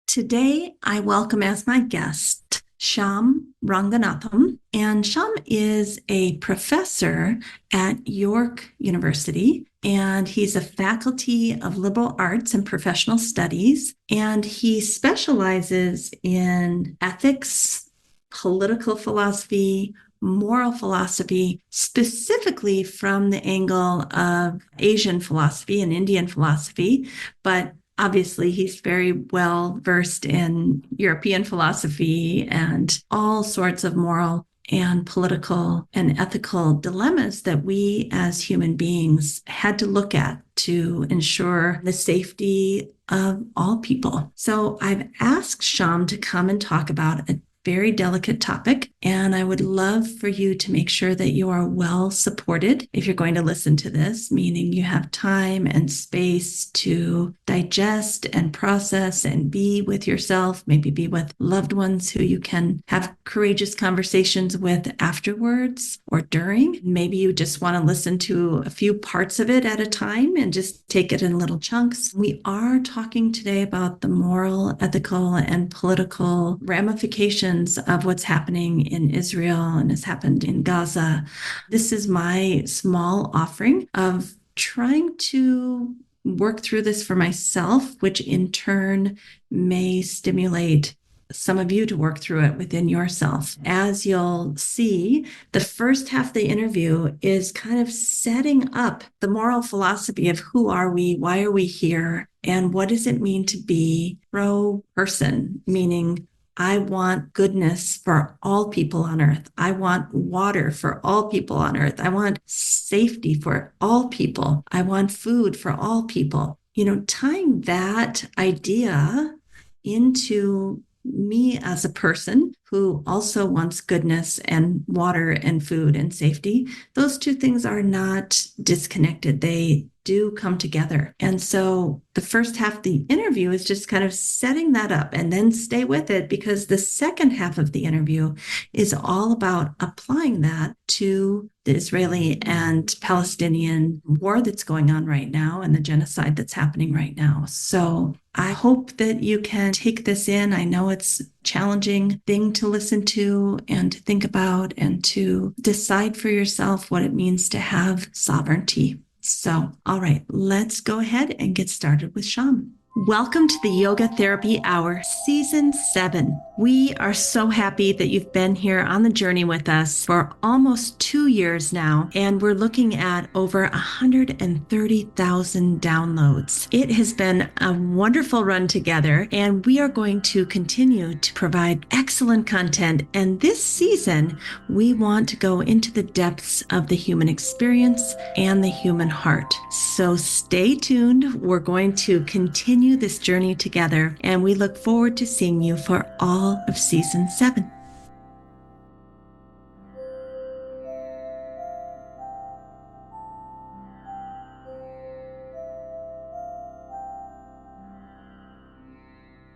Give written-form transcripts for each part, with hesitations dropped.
Today, I welcome as my guest Shyam Raganathan. And Shyam is a professor at York University, and he's a faculty of liberal arts and professional studies. And he specializes in ethics, political philosophy, moral philosophy, specifically from the angle of Asian philosophy and Indian philosophy, but obviously, he's very well versed in European philosophy and all sorts of moral and political and ethical dilemmas that we as human beings had to look at to ensure the safety of all people. So I've asked Shyam to come and talk about a very delicate topic, and I would love for you to make sure that you are well supported if you're going to listen to this, meaning you have time and space to digest and process and be with yourself, maybe be with loved ones who you can have courageous conversations with afterwards or during. Maybe you just want to listen to a few parts of it at a time and just take it in little chunks. We are talking today about the moral, ethical, and political ramifications of what's happening in Israel and has happened in Gaza. This is my small offering of trying to work through this for myself, which in turn may stimulate some of you to work through it within yourself. As you'll see, the first half of the interview is kind of setting up the moral philosophy of who are we, why are we here, and what does it mean to be pro-person, meaning I want goodness for all people on earth. I want water for all people on earth. I want safety for all people. I want food for all people. Tying that idea into me as a person who also wants goodness and water and food and safety, those two things are not disconnected. They do come together. And so the first half of the interview is just kind of setting that up, and then stay with it, because the second half of the interview is all about applying that to the Israeli and Palestinian war that's going on right now and the genocide that's happening right now. So I hope that you can take this in. I know it's a challenging thing to listen to and to think about and to decide for yourself what it means to have sovereignty. So, all right, let's go ahead and get started with Shyam. Welcome to the Yoga Therapy Hour, Season 7. We are so happy that you've been here on the journey with us for almost 2 years now, and we're looking at over 130,000 downloads. It has been a wonderful run together, and we are going to continue to provide excellent content. And this season, we want to go into the depths of the human experience and the human heart. So stay tuned. We're going to continue this journey together, and we look forward to seeing you for all of Season 7.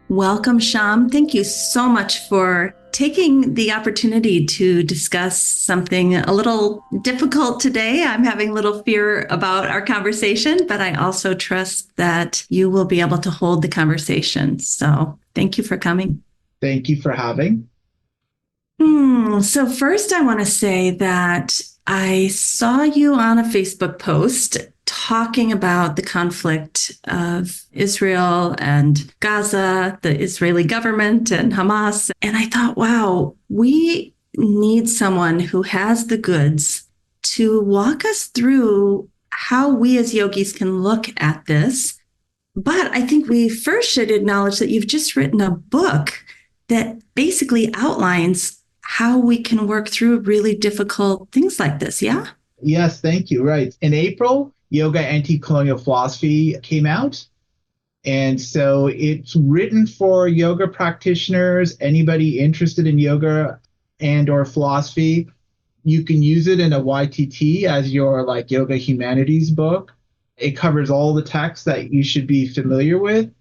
Welcome, Shyam. Thank you so much for taking the opportunity to discuss something a little difficult today. I'm having a little fear about our conversation, but I also trust that you will be able to hold the conversation. So thank you for coming. Thank you for having. So first I want to say that I saw you on a Facebook post talking about the conflict of Israel and Gaza, the Israeli government and Hamas. And I thought, wow, we need someone who has the goods to walk us through how we as yogis can look at this. But I think we first should acknowledge that you've just written a book that basically outlines how we can work through really difficult things like this. Yeah? Yes, thank you. Right. In April, Yoga Anti-Colonial Philosophy came out. And so it's written for yoga practitioners, anybody interested in yoga and or philosophy. You can use it in a YTT as your yoga humanities book. It covers all the texts that you should be familiar with.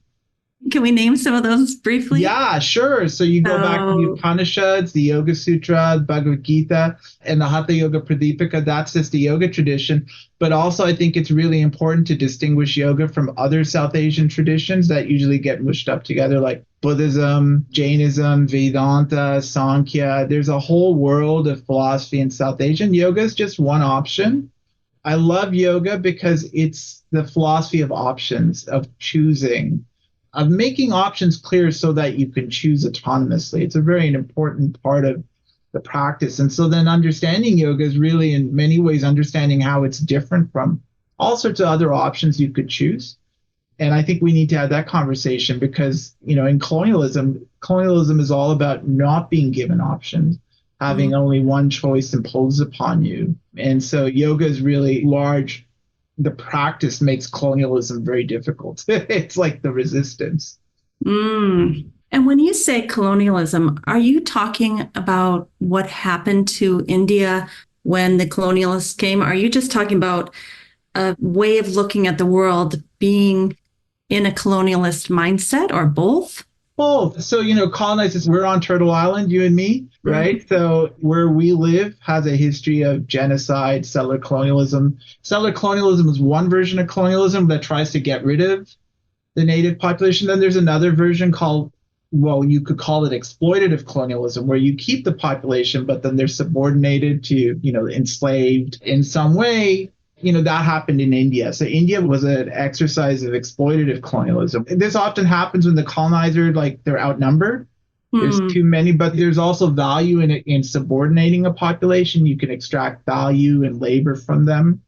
Can we name some of those briefly? Yeah, sure. So you go back to the So, Upanishads, the Yoga Sutra, the Bhagavad Gita, and the Hatha Yoga Pradipika. That's just the yoga tradition. But also, I think it's really important to distinguish yoga from other South Asian traditions that usually get mushed up together, like Buddhism, Jainism, Vedanta, Sankhya. There's a whole world of philosophy in South Asian. Yoga is just one option. I love yoga because it's the philosophy of options, of choosing, of making options clear so that you can choose autonomously. It's a very important part of the practice. And so then understanding yoga is really in many ways understanding how it's different from all sorts of other options you could choose. And I think we need to have that conversation because, in colonialism is all about not being given options, mm, having only one choice imposed upon you. And so yoga is really large. The practice makes colonialism very difficult. It's like the resistance. mm. And when you say colonialism, are you talking about what happened to India when the colonialists came? Are you just talking about a way of looking at the world being in a colonialist mindset or both? Both. So, colonizers, we're on Turtle Island, you and me, Mhm. right? So, where we live has a history of genocide, settler colonialism. Settler colonialism is one version of colonialism that tries to get rid of the native population. Then there's another version called, well, you could call it exploitative colonialism, where you keep the population, but then they're subordinated to, enslaved in some way. That happened in India. So India was an exercise of exploitative colonialism. This often happens when the colonizer, like they're outnumbered. There's Hmm. too many, but there's also value in subordinating a population. You can extract value and labor from them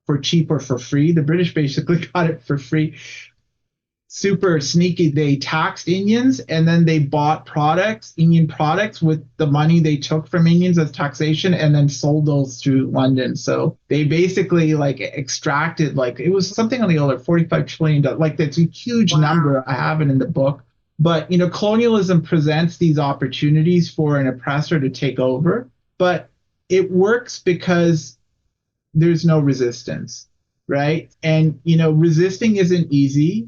for cheap or for free. The British basically got it for free. Super sneaky. They taxed Indians and then they bought Indian products with the money they took from Indians as taxation and then sold those through London. So they basically like extracted like it was something on the order of $45 trillion. Like that's a huge Wow. number. I have it in the book. But colonialism presents these opportunities for an oppressor to take over, but it works because there's no resistance, right? And resisting isn't easy,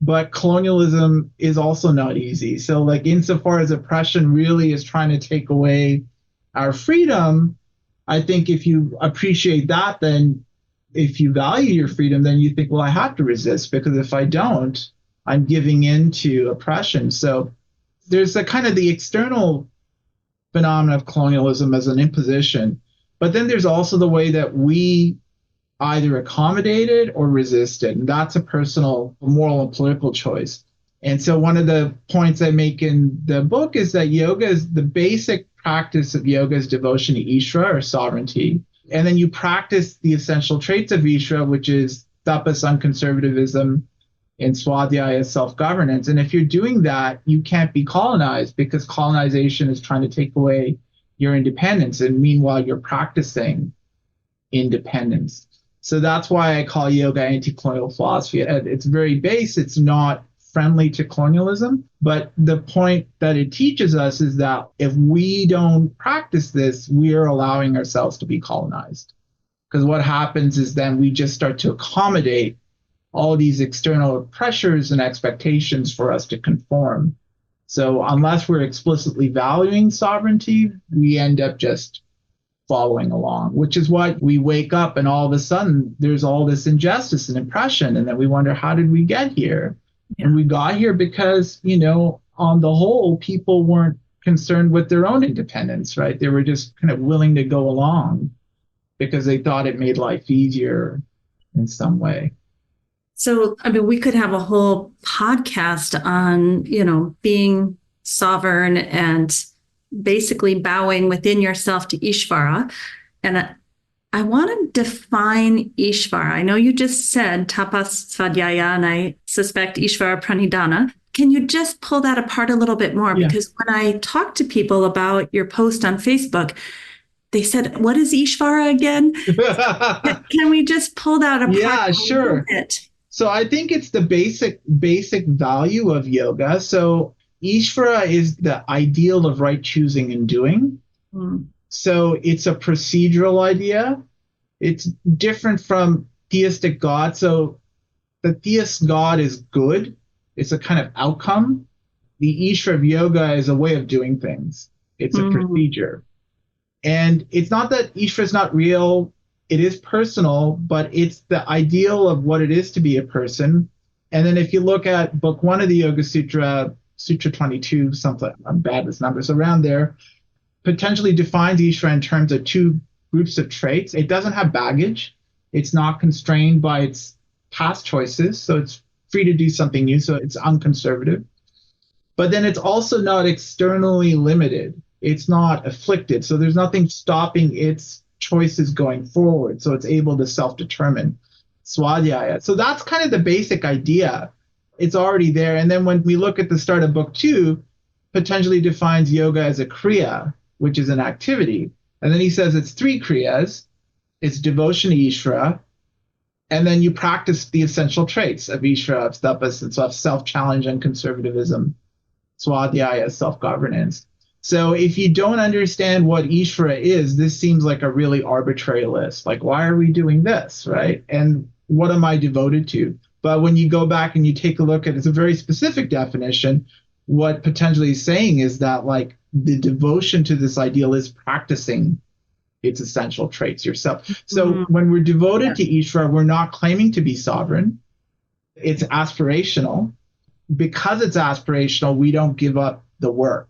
but colonialism is also not easy. So, like, insofar as oppression really is trying to take away our freedom, I think if you appreciate that, then if you value your freedom, then you think, well, I have to resist because if I don't, I'm giving in to oppression. So, there's a kind of the external phenomenon of colonialism as an imposition, but then there's also the way that we either accommodated or resisted. And that's a personal moral and political choice. And so one of the points I make in the book is that yoga is the basic practice of yoga is devotion to Ishvara or sovereignty. And then you practice the essential traits of Ishvara, which is tapas, unconservatism, and swadhyaya, self-governance. And if you're doing that, you can't be colonized because colonization is trying to take away your independence. And meanwhile, you're practicing independence. So that's why I call yoga anti-colonial philosophy. At its very base, it's not friendly to colonialism, but the point that it teaches us is that if we don't practice this, we are allowing ourselves to be colonized. Because what happens is then we just start to accommodate all these external pressures and expectations for us to conform. So unless we're explicitly valuing sovereignty, we end up just following along, which is why we wake up and all of a sudden there's all this injustice and oppression. And then we wonder, how did we get here? Yeah. And we got here because, on the whole, people weren't concerned with their own independence, right? They were just kind of willing to go along because they thought it made life easier in some way. So, I mean, we could have a whole podcast on, being sovereign and basically bowing within yourself to Ishvara. And I want to define Ishvara. I know you just said tapas svadhyaya, and I suspect Ishvara pranidhana. Can you just pull that apart a little bit more? Yeah. Because when I talk to people about your post on Facebook, they said, "What is Ishvara again?" Can we just pull that apart Yeah, a little sure. bit? So I think it's the basic value of yoga. So Ishvara is the ideal of right choosing and doing. Mm, So it's a procedural idea. It's different from theistic God. So the theist God is good. It's a kind of outcome. The Ishra of yoga is a way of doing things. It's a Mm. procedure. And it's not that Ishra is not real. It is personal, but it's the ideal of what it is to be a person. And then if you look at book one of the Yoga Sutra, Sutra 22, something, I'm bad with numbers, around there, potentially defines Ishra in terms of two groups of traits. It doesn't have baggage. It's not constrained by its past choices. So it's free to do something new. So it's unconservative. But then it's also not externally limited. It's not afflicted. So there's nothing stopping its choices going forward. So it's able to self-determine. Swadhyaya. So that's kind of the basic idea. It's already there. And then when we look at the start of book two, potentially defines yoga as a kriya, which is an activity. And then he says it's three kriyas. It's devotion to Ishvara, and then you practice the essential traits of Ishvara, of tapas, and so of self-challenge and conservatism, swadhyaya, self-governance. So if you don't understand what Ishvara is, this seems like a really arbitrary list. Like, why are we doing this, right? And what am I devoted to? But when you go back and you take a look at it's a very specific definition, what potentially is saying is that like the devotion to this ideal is practicing its essential traits yourself. So Mm. when we're devoted Yeah. to Ishvara, we're not claiming to be sovereign. It's aspirational. Because it's aspirational, we don't give up the work.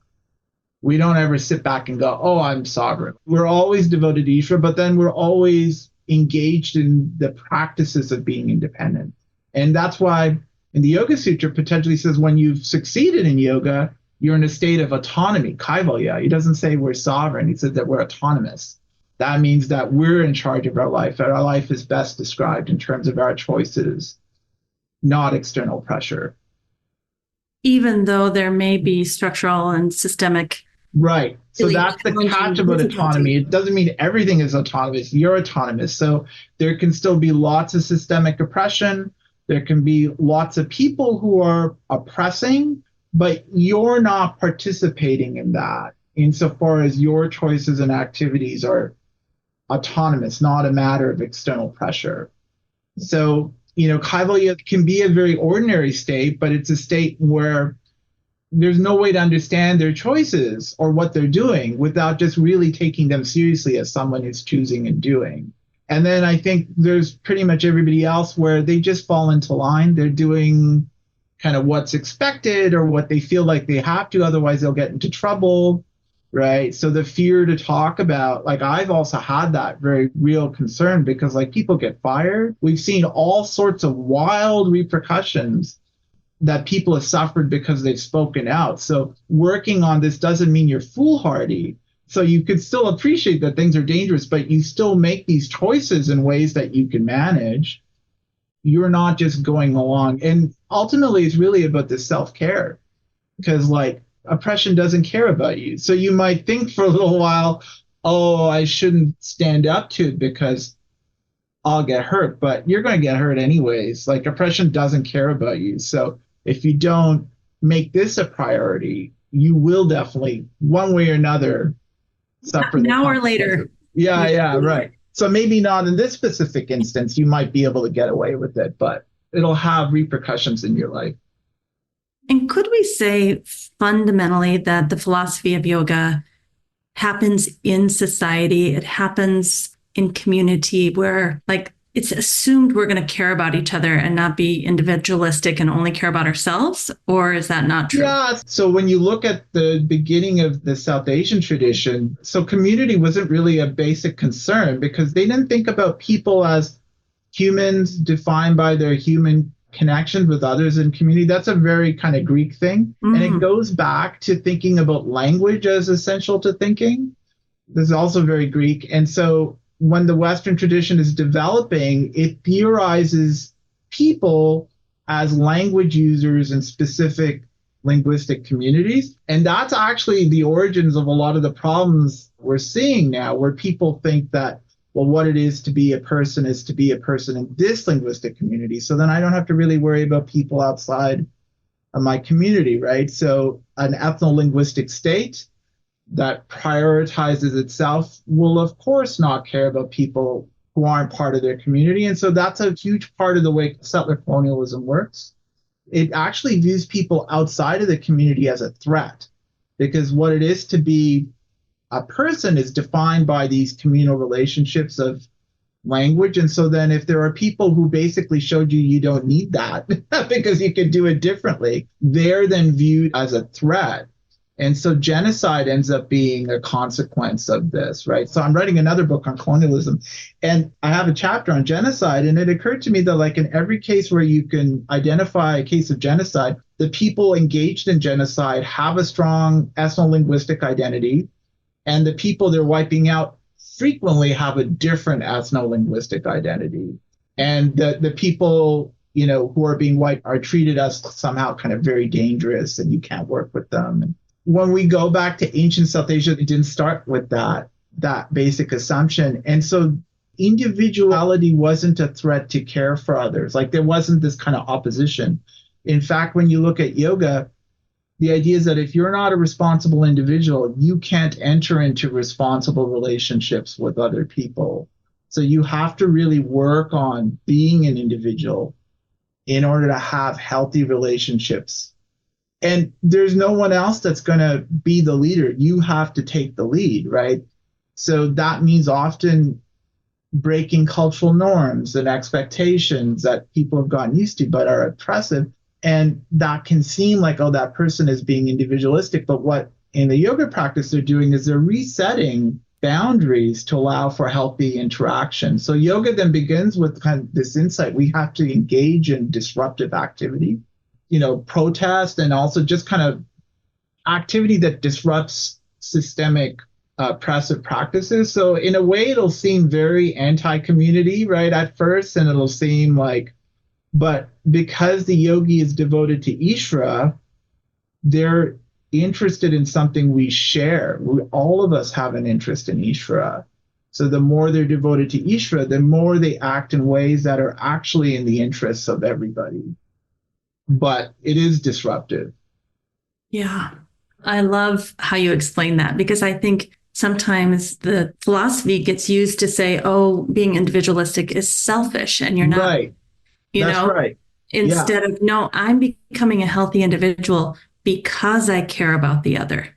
We don't ever sit back and go, oh, I'm sovereign. We're always devoted to Ishvara, but then we're always engaged in the practices of being independent. And that's why in the Yoga Sutra potentially says when you've succeeded in yoga, you're in a state of autonomy, kaivalya. He doesn't say we're sovereign. He says that we're autonomous. That means that we're in charge of our life, that our life is best described in terms of our choices, not external pressure. Even though there may be structural and systemic, Right. So really that's the catch challenging about autonomy. difficulty. It doesn't mean everything is autonomous. You're autonomous. So there can still be lots of systemic oppression. There can be lots of people who are oppressing, but you're not participating in that insofar as your choices and activities are autonomous, not a matter of external pressure. So, kaivalya can be a very ordinary state, but it's a state where there's no way to understand their choices or what they're doing without just really taking them seriously as someone who's choosing and doing. And then I think there's pretty much everybody else where they just fall into line. They're doing kind of what's expected or what they feel like they have to, otherwise they'll get into trouble, right? So the fear to talk about, like I've also had that very real concern because like people get fired. We've seen all sorts of wild repercussions that people have suffered because they've spoken out. So working on this doesn't mean you're foolhardy. So you could still appreciate that things are dangerous, but you still make these choices in ways that you can manage. You're not just going along. And ultimately, it's really about the self-care because like oppression doesn't care about you. So you might think for a little while, oh, I shouldn't stand up to it because I'll get hurt, but you're going to get hurt anyways. Like oppression doesn't care about you. So if you don't make this a priority, you will definitely, one way or another, suffer the Now or consequences. later. Yeah, right. So maybe not in this specific instance, you might be able to get away with it, but it'll have repercussions in your life. And could we say fundamentally that the philosophy of yoga happens in society? It happens in community where like it's assumed we're going to care about each other and not be individualistic and only care about ourselves? Or is that not true? Yeah. So when you look at the beginning of the South Asian tradition, so community wasn't really a basic concern because they didn't think about people as humans defined by their human connections with others in community. That's a very kind of Greek thing. And it Mm. goes back to thinking about language as essential to thinking. This is also very Greek. And so when the Western tradition is developing, it theorizes people as language users in specific linguistic communities. And that's actually the origins of a lot of the problems we're seeing now, where people think that, well, what it is to be a person is to be a person in this linguistic community. So then I don't have to really worry about people outside of my community, right? So an ethno-linguistic state that prioritizes itself will, of course, not care about people who aren't part of their community. And so that's a huge part of the way settler colonialism works. it actually views people outside of the community as a threat, because what it is to be a person is defined by these communal relationships of language. And so then if there are people who basically showed you you don't need that because you can do it differently, they're then viewed as a threat. And so genocide ends up being a consequence of this, right? So I'm writing another book on colonialism, and I have a chapter on genocide. And it occurred to me that, like, in every case where you can identify a case of genocide, the people engaged in genocide have a strong ethno-linguistic identity, and the people they're wiping out frequently have a different ethno-linguistic identity. And the people, who are being wiped are treated as somehow kind of very dangerous and you can't work with them. And when we go back to ancient South Asia, it didn't start with that basic assumption. And so individuality wasn't a threat to care for others. Like, there wasn't this kind of opposition. In fact, when you look at yoga, the idea is that if you're not a responsible individual, you can't enter into responsible relationships with other people. So you have to really work on being an individual in order to have healthy relationships. And there's no one else that's going to be the leader. You have to take the lead, right? So that means often breaking cultural norms and expectations that people have gotten used to but are oppressive. And that can seem like, oh, that person is being individualistic. But what in the yoga practice they're doing is they're resetting boundaries to allow for healthy interaction. So yoga then begins with kind of this insight. We have to engage in disruptive activity, protest, and also just kind of activity that disrupts systemic oppressive practices. So in a way, it'll seem very anti-community, right, at first, and it'll seem like, but because the yogi is devoted to Ishvara, they're interested in something we share. All of us have an interest in Ishvara. So the more they're devoted to Ishvara, the more they act in ways that are actually in the interests of everybody. But it is disruptive. Yeah. I love how you explain that, because I think sometimes the philosophy gets used to say, oh, being individualistic is selfish and you're not, Right. That's right. Yeah. instead of, no, I'm becoming a healthy individual because I care about the other.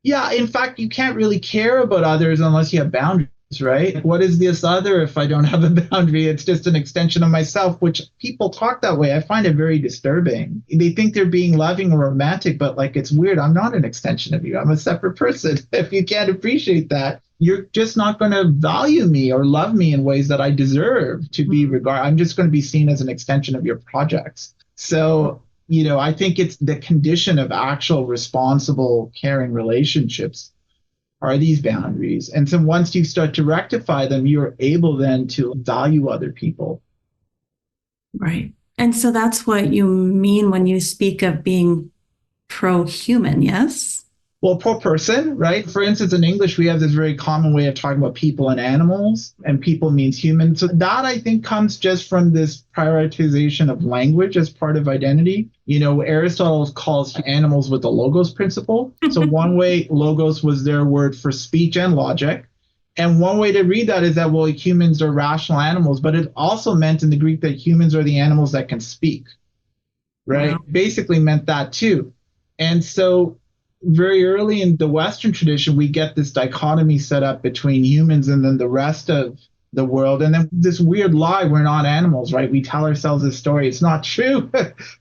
Yeah. In fact, you can't really care about others unless you have boundaries, right? What is this other if I don't have a boundary? It's just an extension of myself, which people talk that way. I find it very disturbing. They think they're being loving or romantic, but like, it's weird. I'm not an extension of you. I'm a separate person. If you can't appreciate that, you're just not going to value me or love me in ways that I deserve to be regarded. I'm just going to be seen as an extension of your projects. So, I think it's the condition of actual responsible, caring relationships are these boundaries. And so once you start to rectify them, you're able then to value other people. Right. And so that's what you mean when you speak of being pro-human, yes? Well, per person, right? For instance, in English, we have this very common way of talking about people and animals, and people means human. So that, I think, comes just from this prioritization of language as part of identity. Aristotle calls animals with the logos principle. So one way logos was their word for speech and logic. And one way to read that is that, well, humans are rational animals, but it also meant in the Greek that humans are the animals that can speak, right? Wow. Basically meant that too. And so very early in the Western tradition, we get this dichotomy set up between humans and then the rest of the world. And then this weird lie, we're not animals, right? We tell ourselves this story. It's not true.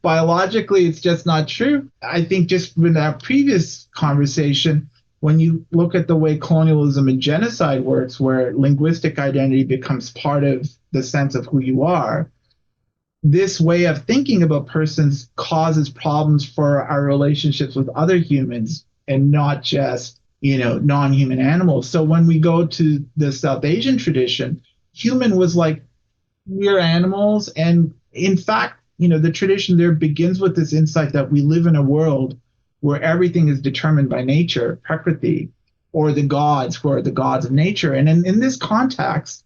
Biologically, it's just not true. I think just in that previous conversation, when you look at the way colonialism and genocide works, where linguistic identity becomes part of the sense of who you are, this way of thinking about persons causes problems for our relationships with other humans and not just, non-human animals. So when we go to the South Asian tradition, human was like, we're animals. And in fact, the tradition there begins with this insight that we live in a world where everything is determined by nature, prakriti, or the gods, who are the gods of nature. And in this context,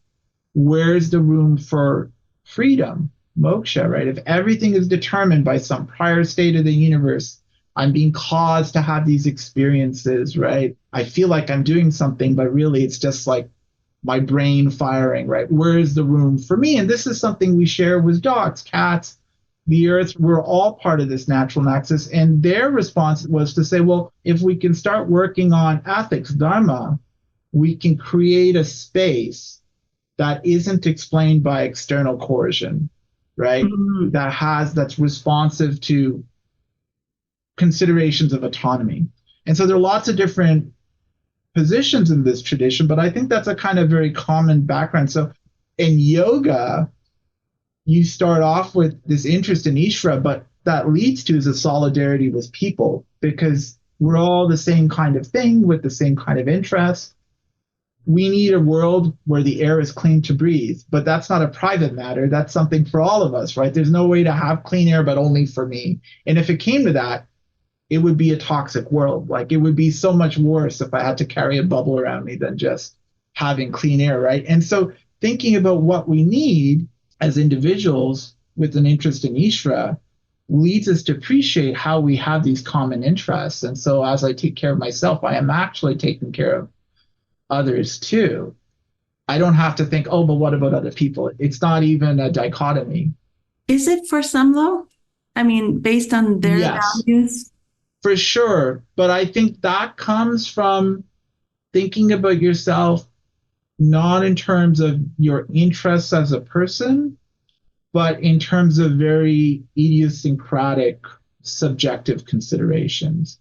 where's the room for freedom? Moksha, right? If everything is determined by some prior state of the universe, I'm being caused to have these experiences, right? I feel like I'm doing something, but really it's just like my brain firing, right? Where is the room for me? And this is something we share with dogs, cats, the earth, we're all part of this natural nexus. And their response was to say, well, if we can start working on ethics, dharma, we can create a space that isn't explained by external coercion, right? Mm-hmm. That's responsive to considerations of autonomy. And so there are lots of different positions in this tradition, but I think that's a kind of very common background. So in yoga, you start off with this interest in Ishvara, but that leads to is a solidarity with people because we're all the same kind of thing with the same kind of interest. We need a world where the air is clean to breathe, but that's not a private matter. That's something for all of us, right? There's no way to have clean air, but only for me. And if it came to that, it would be a toxic world. Like it would be so much worse if I had to carry a bubble around me than just having clean air, right? And so thinking about what we need as individuals with an interest in Ishvara leads us to appreciate how we have these common interests. And so as I take care of myself, I am actually taking care of others too. I don't have to think, oh, but what about other people? It's not even a dichotomy. Is it for some though? I mean, based on their Yes, values? for sure. But I think that comes from thinking about yourself not in terms of your interests as a person, but in terms of very idiosyncratic subjective considerations.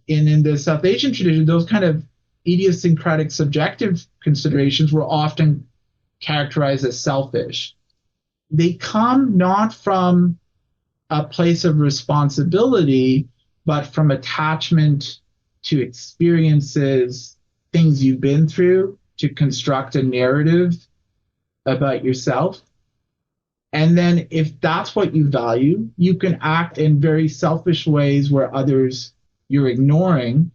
And in the South Asian tradition, those kind of idiosyncratic subjective considerations were often characterized as selfish. They come not from a place of responsibility, but from attachment to experiences, things you've been through to construct a narrative about yourself. And then if that's what you value, you can act in very selfish ways where others you're ignoring,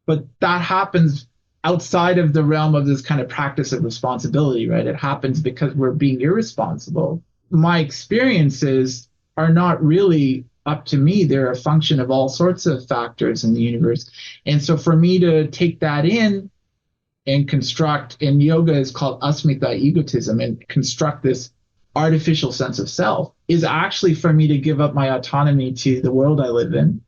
but that happens outside of the realm of this kind of practice of responsibility, right? It happens because we're being irresponsible. My experiences are not really up to me. They're a function of all sorts of factors in the universe. And so for me to take that in and construct, and yoga is called asmita, egotism, and construct this artificial sense of self is actually for me to give up my autonomy to the world I live in,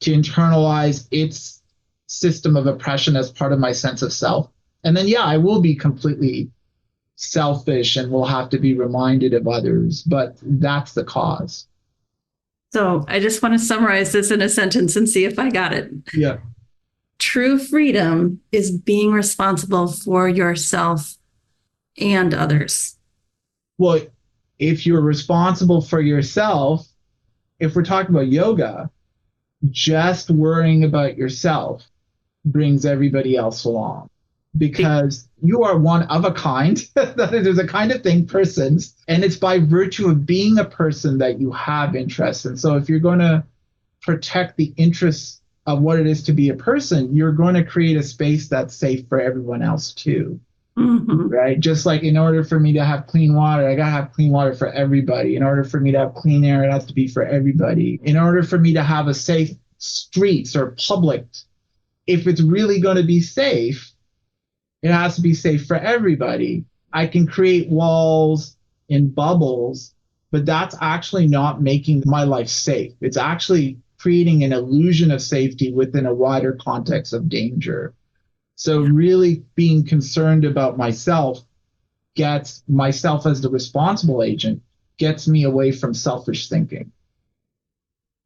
to internalize its system of oppression as part of my sense of self. And then, yeah, I will be completely selfish and will have to be reminded of others, but that's the cause. So I just want to summarize this in a sentence and see if I got it. Yeah. True freedom is being responsible for yourself and others. Well, if you're responsible for yourself, if we're talking about yoga, just worrying about yourself brings everybody else along because you are one of a kind. There's a kind of thing, persons, and it's by virtue of being a person that you have interests. And so if you're going to protect the interests of what it is to be a person, you're going to create a space that's safe for everyone else too. Mm-hmm. Right? Just like in order for me to have clean water, I got to have clean water for everybody. In order for me to have clean air, it has to be for everybody. In order for me to have a safe streets or public, if it's really going to be safe, it has to be safe for everybody. I can create walls and bubbles, but that's actually not making my life safe. It's actually creating an illusion of safety within a wider context of danger. So really being concerned about myself gets myself as the responsible agent, gets me away from selfish thinking.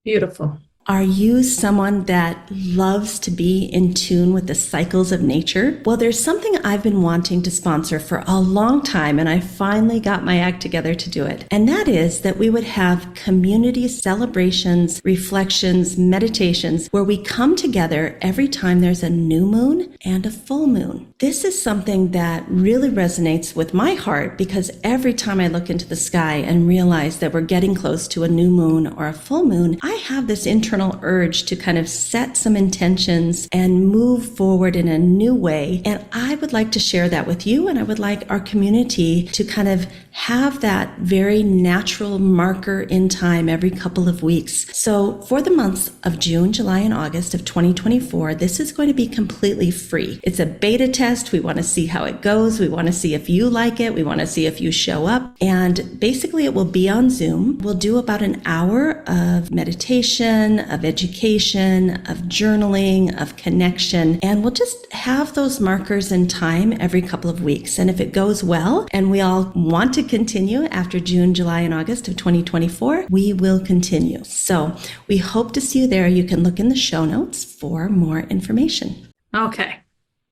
Beautiful. Are you someone that loves to be in tune with the cycles of nature? Well, there's something I've been wanting to sponsor for a long time, and I finally got my act together to do it. And that is that we would have community celebrations, reflections, meditations, where we come together every time there's a new moon and a full moon. This is something that really resonates with my heart because every time I look into the sky and realize that we're getting close to a new moon or a full moon, I have this internal urge to kind of set some intentions and move forward in a new way. And I would like to share that with you, and I would like our community to kind of have that very natural marker in time every couple of weeks. So for the months of June, July, and August of 2024, this is going to be completely free. It's a beta test. We want to see how it goes. We want to see if you like it. We want to see if you show up. And basically it will be on Zoom. We'll do about an hour of meditation, of education, of journaling, of connection, and we'll just have those markers in time every couple of weeks. And if it goes well and we all want to continue after June, July, and August of 2024, we will continue. So we hope to see you there. You can look in the show notes for more information. Okay.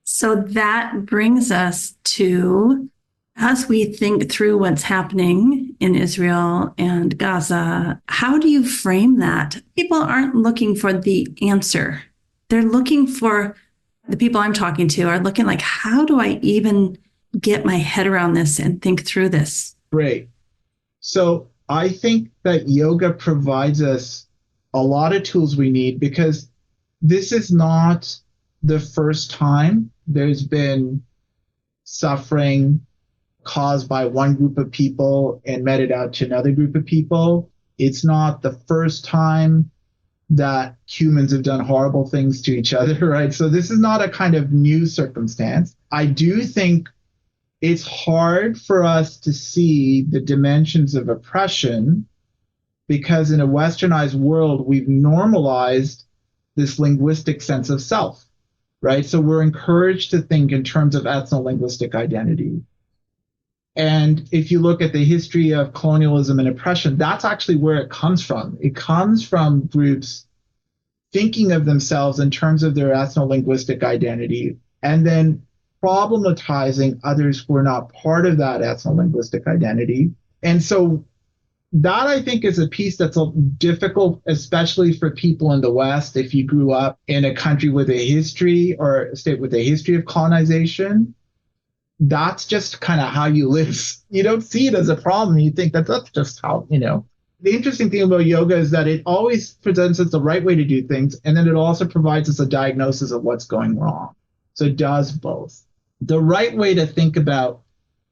So that brings us to, as we think through what's happening in Israel and Gaza, how do you frame that? People aren't looking for the answer. They're looking for, the people I'm talking to are looking like, how do I even get my head around this and think through this? Great. So I think that yoga provides us a lot of tools we need, because this is not the first time there's been suffering caused by one group of people and meted out to another group of people. It's not the first time that humans have done horrible things to each other, right? So this is not a kind of new circumstance. I do think it's hard for us to see the dimensions of oppression because in a westernized world, we've normalized this linguistic sense of self, right? So we're encouraged to think in terms of ethno-linguistic identity. And if you look at the history of colonialism and oppression, that's actually where it comes from. It comes from groups thinking of themselves in terms of their ethno-linguistic identity and then problematizing others who are not part of that ethno-linguistic identity. And so that, I think, is a piece that's difficult, especially for people in the West. If you grew up in a country with a history or a state with a history of colonization, that's just kind of how you live. You don't see it as a problem. You think that that's just how, The interesting thing about yoga is that it always presents us the right way to do things, and then it also provides us a diagnosis of what's going wrong. So it does both. The right way to think about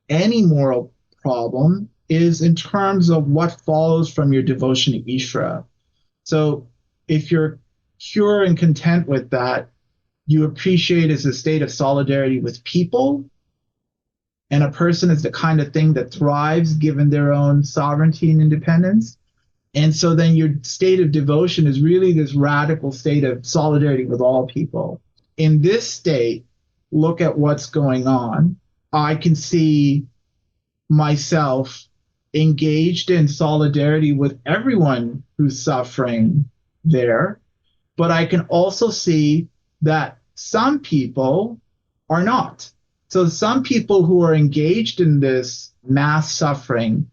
any moral problem is in terms of what follows from your devotion to Ishvara. So if you're pure and content with that, you appreciate as a state of solidarity with people, and a person is the kind of thing that thrives given their own sovereignty and independence. And so then your state of devotion is really this radical state of solidarity with all people. In this state, look at what's going on. I can see myself engaged in solidarity with everyone who's suffering there, but I can also see that some people are not. So some people who are engaged in this mass suffering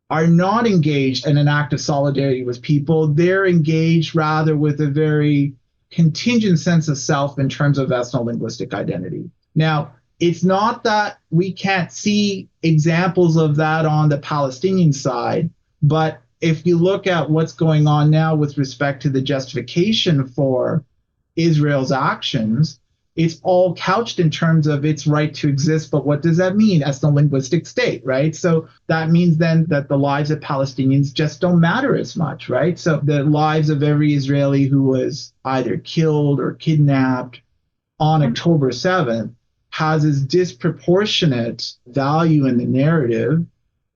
are not engaged in an act of solidarity with people. They're engaged rather with a very contingent sense of self in terms of ethno-linguistic identity. Now, it's not that we can't see examples of that on the Palestinian side, but if you look at what's going on now with respect to the justification for Israel's actions, it's all couched in terms of its right to exist, but what does that mean? Ethno-linguistic state, right? So that means then that the lives of Palestinians just don't matter as much, right? So the lives of every Israeli who was either killed or kidnapped on October 7th has this disproportionate value in the narrative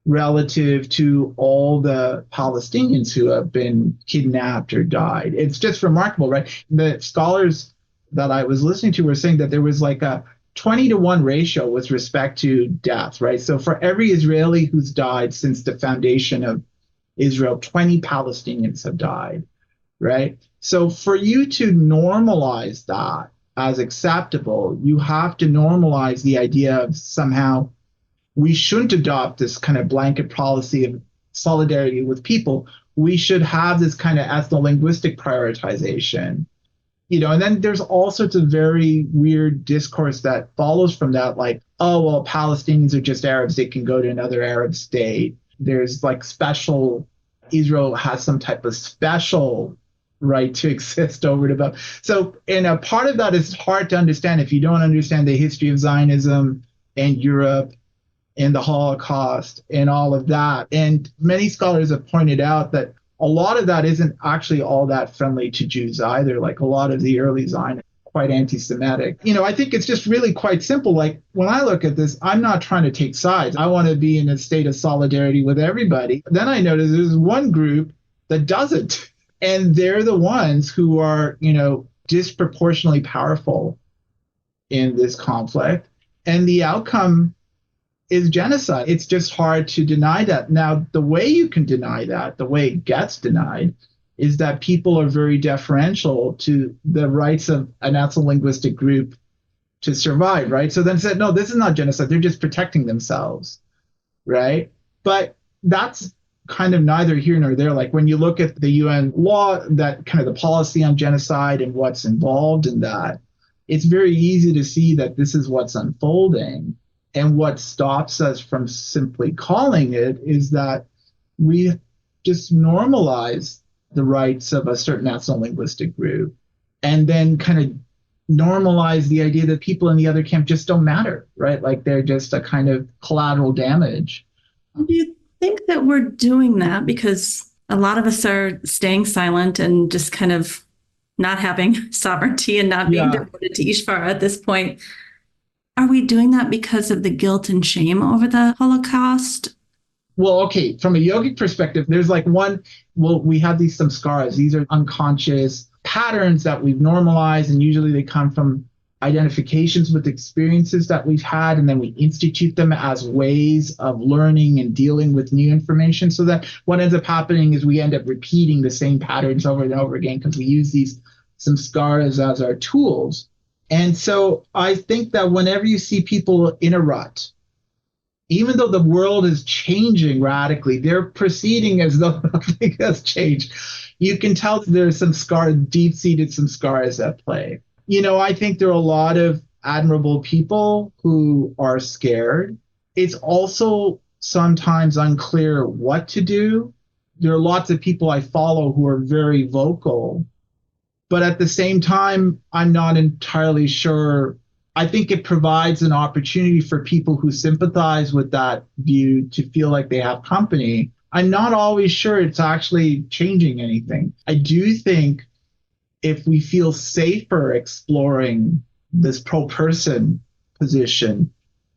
relative to all the Palestinians who have been kidnapped or died. It's just remarkable, right? The scholars that I was listening to were saying that there was like a 20-to-1 ratio with respect to death, right? So for every Israeli who's died since the foundation of Israel, 20 Palestinians have died, right? So for you to normalize that as acceptable, you have to normalize the idea of somehow we shouldn't adopt this kind of blanket policy of solidarity with people. We should have this kind of ethno-linguistic prioritization. And then there's all sorts of very weird discourse that follows from that, like, oh, well, Palestinians are just Arabs. They can go to another Arab state. There's like Israel has some type of special right to exist over the. So, and a part of that is hard to understand if you don't understand the history of Zionism and Europe and the Holocaust and all of that. And many scholars have pointed out that a lot of that isn't actually all that friendly to Jews either. Like a lot of the early Zionists quite anti-Semitic. I think it's just really quite simple. Like when I look at this, I'm not trying to take sides. I want to be in a state of solidarity with everybody. Then I notice there's one group that doesn't. And they're the ones who are, disproportionately powerful in this conflict. And the outcome is genocide. It's just hard to deny that. Now, the way you can deny that, the way it gets denied, is that people are very deferential to the rights of an ethno-linguistic group to survive, right? So then said, no, this is not genocide. They're just protecting themselves, right? But that's kind of neither here nor there. Like when you look at the UN law, that kind of the policy on genocide and what's involved in that, it's very easy to see that this is what's unfolding. And what stops us from simply calling it is that we just normalize the rights of a certain ethno-linguistic group and then kind of normalize the idea that people in the other camp just don't matter, right? Like they're just a kind of collateral damage. Do you think that we're doing that because a lot of us are staying silent and just kind of not having sovereignty and not being devoted to Ishvar at this point? Are we doing that because of the guilt and shame over the Holocaust? Well, okay, from a yogic perspective, there's like we have these samskaras. These are unconscious patterns that we've normalized, and usually they come from identifications with experiences that we've had, and then we institute them as ways of learning and dealing with new information. So that what ends up happening is we end up repeating the same patterns over and over again because we use these samskaras as our tools. And so I think that whenever you see people in a rut, even though the world is changing radically, they're proceeding as though nothing has changed. You can tell there's some deep-seated samskaras at play. I think there are a lot of admirable people who are scared. It's also sometimes unclear what to do. There are lots of people I follow who are very vocal, but at the same time, I'm not entirely sure. I think it provides an opportunity for people who sympathize with that view to feel like they have company. I'm not always sure it's actually changing anything. I do think if we feel safer exploring this pro-person position,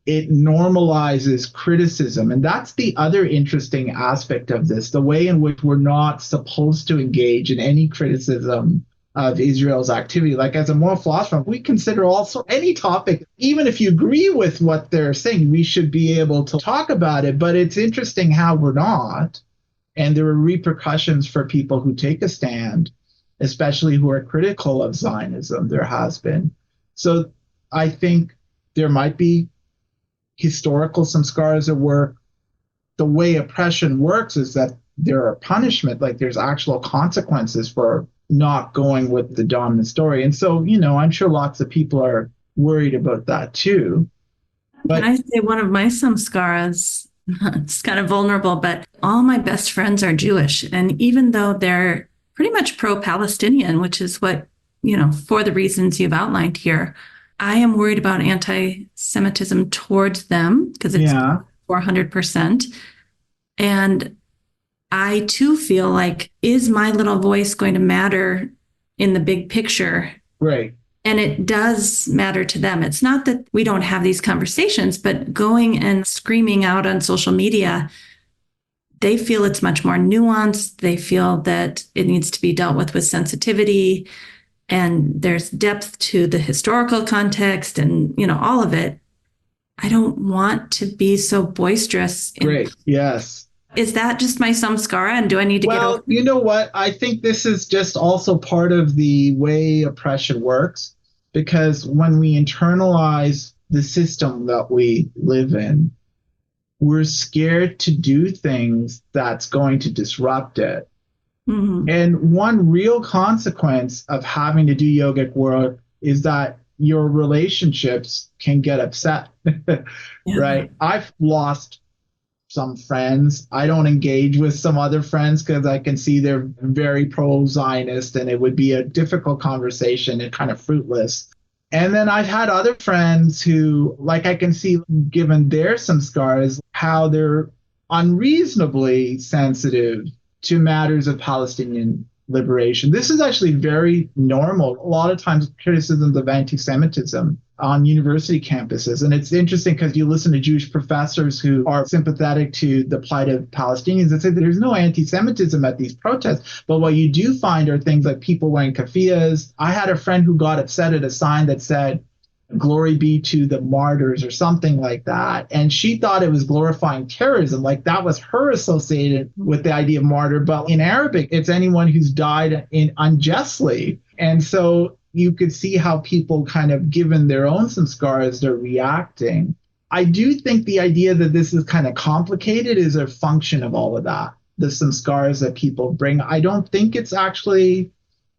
it normalizes criticism. And that's the other interesting aspect of this, the way in which we're not supposed to engage in any criticism of Israel's activity. Like as a moral philosopher, we consider also any topic, even if you agree with what they're saying, we should be able to talk about it. But it's interesting how we're not. And there are repercussions for people who take a stand, especially who are critical of Zionism. There has been. So I think there might be historical samskaras that work. The way oppression works is that there are punishment, like there's actual consequences for not going with the dominant story. And so, I'm sure lots of people are worried about that too. But can I say one of my samskaras, it's kind of vulnerable, but all my best friends are Jewish. And even though they're pretty much pro-Palestinian, which is what, for the reasons you've outlined here, I am worried about anti-Semitism towards them because it's 400%. And I too feel like, is my little voice going to matter in the big picture? Right. And it does matter to them. It's not that we don't have these conversations, but going and screaming out on social media, they feel it's much more nuanced. They feel that it needs to be dealt with sensitivity, and there's depth to the historical context and, all of it. I don't want to be so boisterous. Great. Yes. Is that just my samskara, and do I need to get over? Well, you know what? I think this is just also part of the way oppression works, because when we internalize the system that we live in, we're scared to do things that's going to disrupt it. Mm-hmm. And one real consequence of having to do yogic work is that your relationships can get upset, right? I've lost some friends. I don't engage with some other friends because I can see they're very pro-Zionist and it would be a difficult conversation and kind of fruitless. And then I've had other friends who, like, I can see, given their some scars, how they're unreasonably sensitive to matters of Palestinian liberation. This is actually very normal. A lot of times, criticisms of anti Semitism on university campuses. And it's interesting because you listen to Jewish professors who are sympathetic to the plight of Palestinians and say that there's no anti Semitism at these protests. But what you do find are things like people wearing keffiyehs. I had a friend who got upset at a sign that said, "Glory be to the martyrs," or something like that. And she thought it was glorifying terrorism. Like that was her associated with the idea of martyr. But in Arabic, it's anyone who's died unjustly. And so you could see how people kind of, given their own some scars, they're reacting. I do think the idea that this is kind of complicated is a function of all of that. There's some scars that people bring. I don't think it's actually,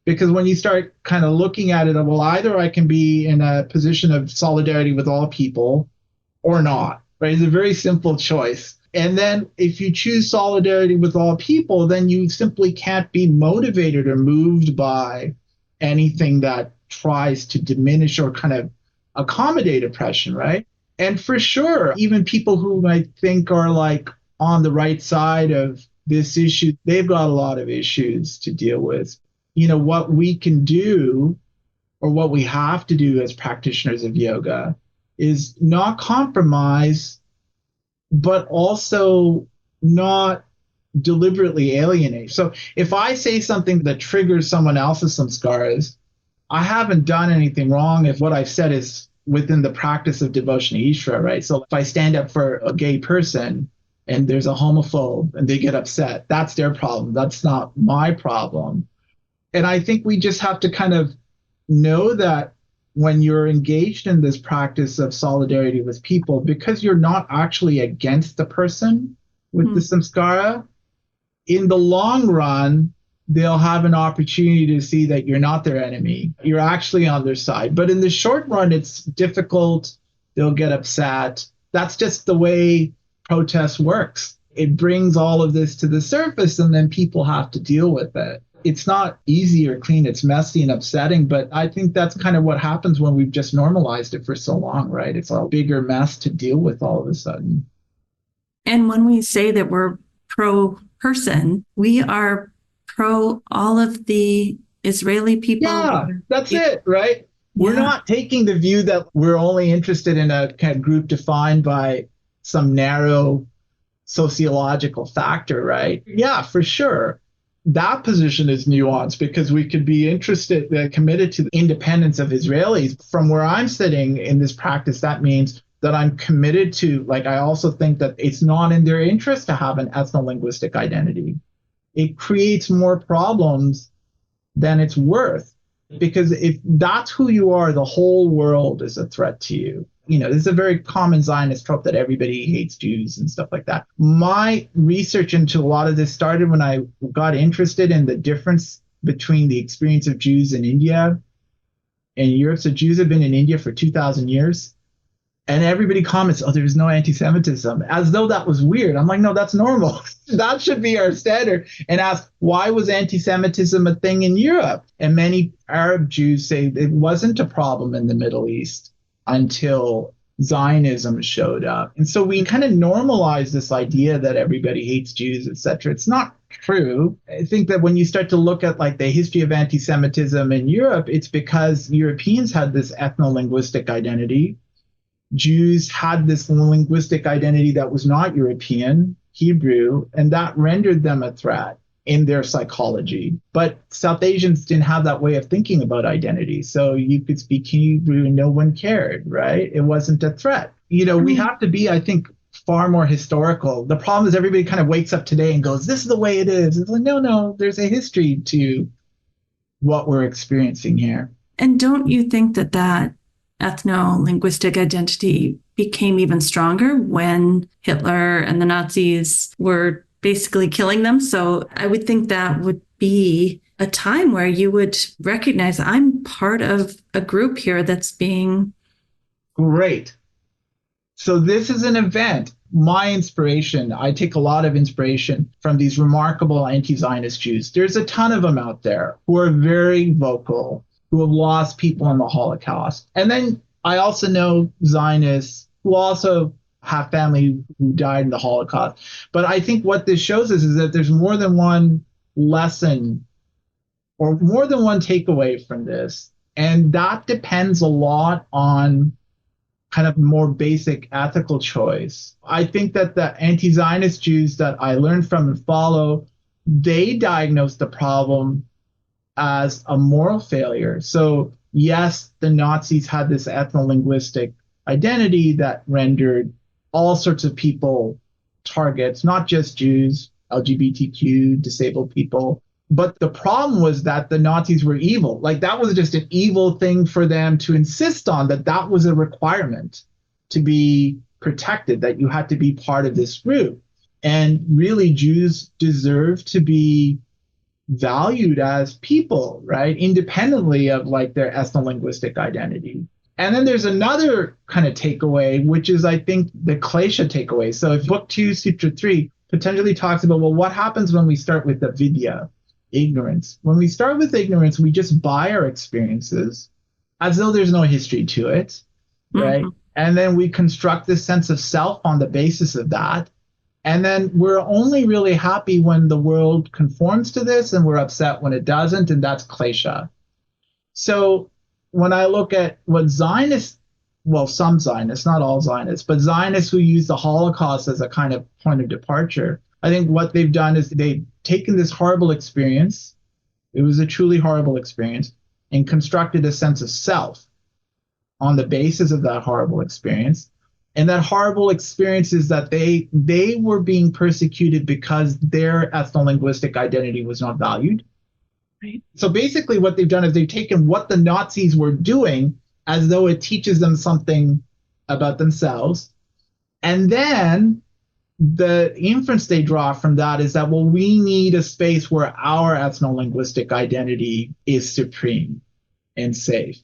because when you start kind of looking at it, well, either I can be in a position of solidarity with all people or not, right? It's a very simple choice. And then if you choose solidarity with all people, then you simply can't be motivated or moved by anything that tries to diminish or kind of accommodate oppression, right? And for sure, even people who I think are like on the right side of this issue, they've got a lot of issues to deal with. You know, what we can do or what we have to do as practitioners of yoga is not compromise, but also not deliberately alienate. So if I say something that triggers someone else's some scars, I haven't done anything wrong if what I've said is within the practice of devotion to Ishra, right? So if I stand up for a gay person and there's a homophobe and they get upset, that's their problem. That's not my problem. And I think we just have to kind of know that when you're engaged in this practice of solidarity with people, because you're not actually against the person with the samskara, in the long run, they'll have an opportunity to see that you're not their enemy. You're actually on their side. But in the short run, it's difficult. They'll get upset. That's just the way protest works. It brings all of this to the surface, and then people have to deal with it. It's not easy or clean. It's messy and upsetting, but I think that's kind of what happens when we've just normalized it for so long, right? It's a bigger mess to deal with all of a sudden. And when we say that we're pro person, we are pro all of the Israeli people. Yeah, that's it, right? We're Yeah. not taking the view that we're only interested in a kind of group defined by some narrow sociological factor, right? Yeah, for sure. That position is nuanced because we could be interested, committed to the independence of Israelis. From where I'm sitting in this practice, that means that I'm committed to, like, I also think that it's not in their interest to have an ethno-linguistic identity. It creates more problems than it's worth. Because if that's who you are, the whole world is a threat to you. You know, this is a very common Zionist trope that everybody hates Jews and stuff like that. My research into a lot of this started when I got interested in the difference between the experience of Jews in India and Europe. So Jews have been in India for 2,000 years. And everybody comments, oh, there's no anti-Semitism, as though that was weird. I'm like, no, that's normal. That should be our standard. And ask, why was anti-Semitism a thing in Europe? And many Arab Jews say it wasn't a problem in the Middle East until Zionism showed up. And so we kind of normalize this idea that everybody hates Jews, etc. It's not true. I think that when you start to look at like the history of anti-Semitism in Europe, it's because Europeans had this ethno-linguistic identity. Jews had this linguistic identity that was not European, Hebrew, and that rendered them a threat in their psychology. But South Asians didn't have that way of thinking about identity. So you could speak Hebrew and no one cared, right? It wasn't a threat. You know, we have to be, I think, far more historical. The problem is everybody kind of wakes up today and goes, this is the way it is. It's like, no, there's a history to what we're experiencing here. And don't you think that that ethno-linguistic identity became even stronger when Hitler and the Nazis were basically killing them? So I would think that would be a time where you would recognize I'm part of a group here that's being... Great. So this is an event. My inspiration, I take a lot of inspiration from these remarkable anti-Zionist Jews. There's a ton of them out there who are very vocal. who have lost people in the Holocaust. And then I also know Zionists who also have family who died in the Holocaust. But I think what this shows us is that there's more than one lesson or more than one takeaway from this. And that depends a lot on kind of more basic ethical choice. I think that the anti-Zionist Jews that I learned from and follow, they diagnose the problem as a moral failure. So yes, the Nazis had this ethno-linguistic identity that rendered all sorts of people targets, not just Jews, LGBTQ, disabled people. But the problem was that the Nazis were evil. Like that was just an evil thing for them to insist on, that that was a requirement to be protected, that you had to be part of this group. And really, Jews deserve to be valued as people, right? Independently of like their ethno-linguistic identity. And then there's another kind of takeaway, which is, I think, the Klesha takeaway. So if Book 2, Sutra 3 potentially talks about, well, what happens when we start with the vidya, ignorance? When we start with ignorance, we just buy our experiences as though there's no history to it, right? Mm-hmm. And then we construct this sense of self on the basis of that. And then we're only really happy when the world conforms to this, and we're upset when it doesn't, and that's klesha. So when I look at what Zionists, well, some Zionists, not all Zionists, but Zionists who use the Holocaust as a kind of point of departure, I think what they've done is they've taken this horrible experience, it was a truly horrible experience, and constructed a sense of self on the basis of that horrible experience. And that horrible experience is that they were being persecuted because their ethno-linguistic identity was not valued. Right. So basically what they've done is they've taken what the Nazis were doing as though it teaches them something about themselves. And then the inference they draw from that is that, well, we need a space where our ethno-linguistic identity is supreme and safe.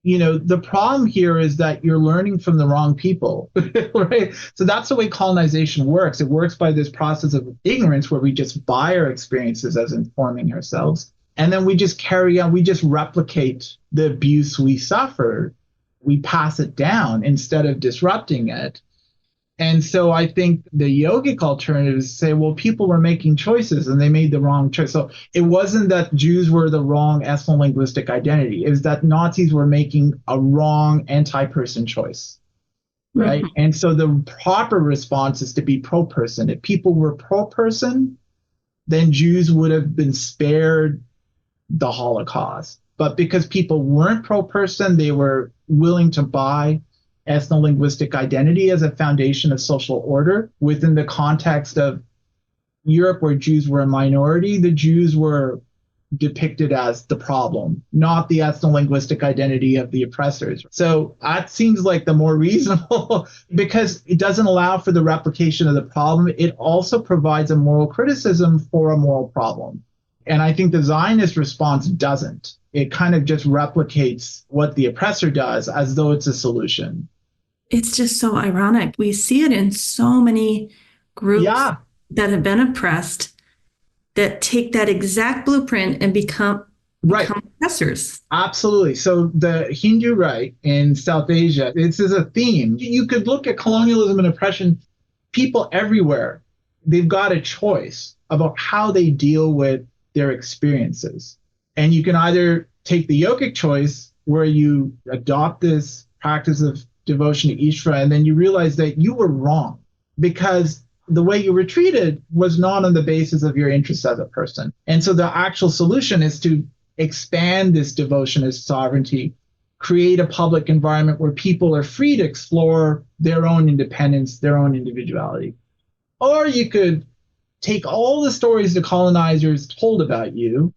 You know, the problem here is that you're learning from the wrong people, right? So that's the way colonization works. It works by this process of ignorance where we just buy our experiences as informing ourselves. And then we just carry on, we just replicate the abuse we suffered. We pass it down instead of disrupting it. And so I think the yogic alternatives say, well, people were making choices and they made the wrong choice. So it wasn't that Jews were the wrong ethno-linguistic identity. It was that Nazis were making a wrong anti-person choice, right? Mm-hmm. And so the proper response is to be pro-person. If people were pro-person, then Jews would have been spared the Holocaust. But because people weren't pro-person, they were willing to buy ethno-linguistic identity as a foundation of social order within the context of Europe, where Jews were a minority. The Jews were depicted as the problem, not the ethno-linguistic identity of the oppressors. So that seems like the more reasonable because it doesn't allow for the replication of the problem. It also provides a moral criticism for a moral problem. And I think the Zionist response doesn't. It kind of just replicates what the oppressor does as though it's a solution. It's just so ironic. We see it in so many groups Yeah, that have been oppressed that take that exact blueprint and become right. oppressors. Absolutely. So the Hindu right in South Asia, this is a theme. You could look at colonialism and oppression, people everywhere, they've got a choice about how they deal with their experiences. And you can either take the yogic choice where you adopt this practice of devotion to Ishvara, and then you realize that you were wrong because the way you were treated was not on the basis of your interests as a person. And so the actual solution is to expand this devotion as sovereignty, create a public environment where people are free to explore their own independence, their own individuality. Or you could take all the stories the colonizers told about you,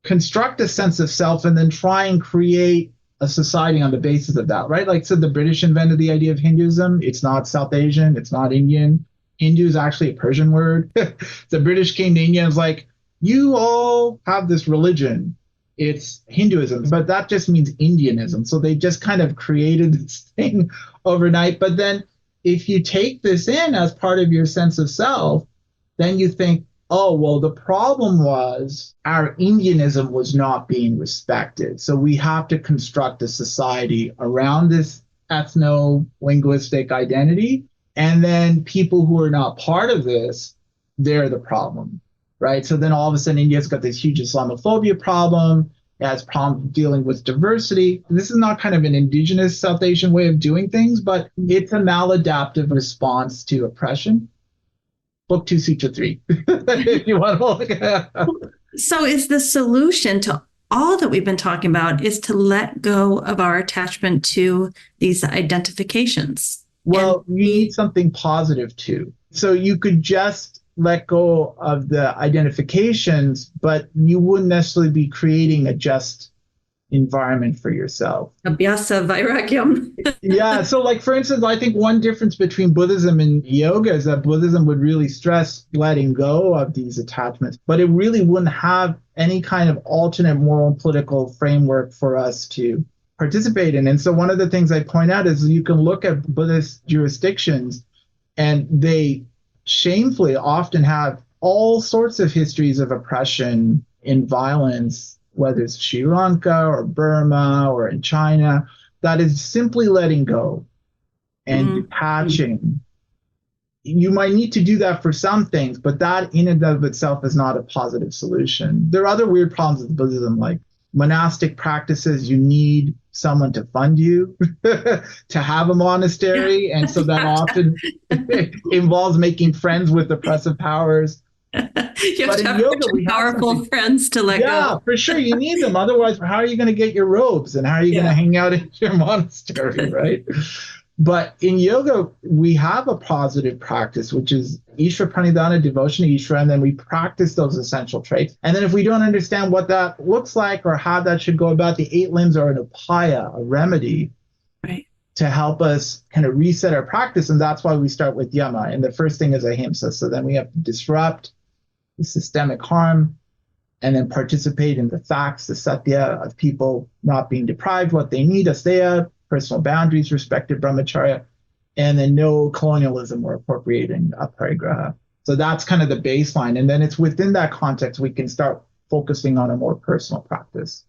construct a sense of self, and then try and create a society on the basis of that, right? Like, so the British invented the idea of Hinduism. It's not South Asian. It's not Indian. Hindu is actually a Persian word. The British came to India and was like, you all have this religion. It's Hinduism, but that just means Indianism. So they just kind of created this thing overnight. But then if you take this in as part of your sense of self, then you think, Oh, well, the problem was our Indianism was not being respected. So we have to construct a society around this ethno linguistic identity. And then people who are not part of this, they're the problem, right? So then all of a sudden, India's got this huge Islamophobia problem. It has problems dealing with diversity. This is not kind of an indigenous South Asian way of doing things, but it's a maladaptive response to oppression. Book two, Sutra three, if you want to look at it. So is the solution to all that we've been talking about is to let go of our attachment to these identifications and Well, you need be something positive too. So you could just let go of the identifications, but you wouldn't necessarily be creating a just environment for yourself. abhyasa vairagyam. Yeah. So, like, for instance, I think one difference between Buddhism and yoga is that Buddhism would really stress letting go of these attachments, but it really wouldn't have any kind of alternate moral and political framework for us to participate in. And so, one of the things I point out is you can look at Buddhist jurisdictions and they shamefully often have all sorts of histories of oppression and violence, whether it's Sri Lanka or Burma or in China, that is simply letting go and Mm-hmm. detaching. You might need to do that for some things, but that in and of itself is not a positive solution. There are other weird problems with Buddhism, like monastic practices. You need someone to fund you to have a Yeah. monastery. And so that often involves making friends with oppressive powers. You have But to in have yoga, rich we and have powerful something. friends to let Yeah, go. for sure. You need them. Otherwise, how are you going to get your robes and how are you going to Yeah. hang out in your monastery, right? But in yoga, we have a positive practice, which is Ishvara Pranidhana, devotion to Ishvara, and then we practice those essential traits. And then if we don't understand what that looks like or how that should go about, the eight limbs are an upaya, a remedy Right. to help us kind of reset our practice. And that's why we start with yama. And the first thing is ahimsa. So then we have to disrupt the systemic harm and then participate in the facts, the satya of people not being deprived what they need, asteya, personal boundaries, respected brahmacharya, and then no colonialism or appropriating aparigraha. So that's kind of the baseline. And then it's within that context we can start focusing on a more personal practice.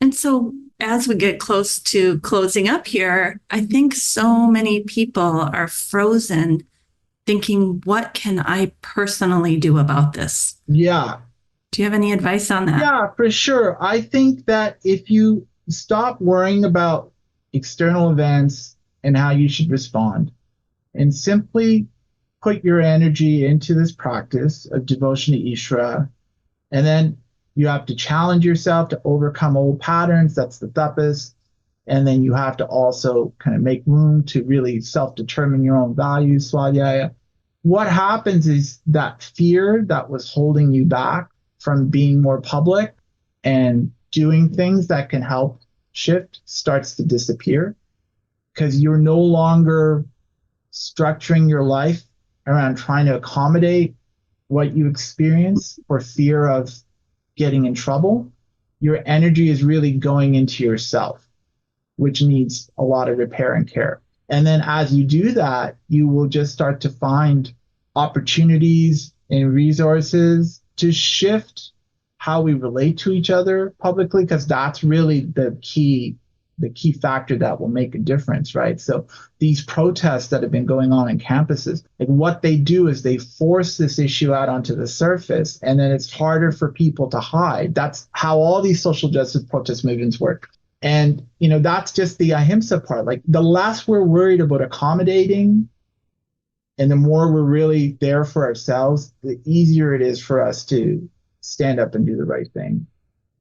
And so, as we get close to closing up here, I think so many people are frozen thinking, what can I personally do about this? Yeah, Do you have any advice on that? yeah, for sure. I think that if you stop worrying about external events and how you should respond, and simply put your energy into this practice of devotion to Ishvara. And then you have to challenge yourself to overcome old patterns. That's the tapas. And then you have to also kind of make room to really self determine your own values, swadhyaya. What happens is that fear that was holding you back from being more public and doing things that can help shift starts to disappear because you're no longer structuring your life around trying to accommodate what you experience for fear of getting in trouble. Your energy is really going into yourself, which needs a lot of repair and care. And then as you do that, you will just start to find opportunities and resources to shift how we relate to each other publicly, because that's really the key factor that will make a difference, right? So these protests that have been going on in campuses, like what they do is they force this issue out onto the surface, and then it's harder for people to hide. That's how all these social justice protest movements work. And that's just the ahimsa part. Like the less we're worried about accommodating and the more we're really there for ourselves, the easier it is for us to stand up and do the right thing.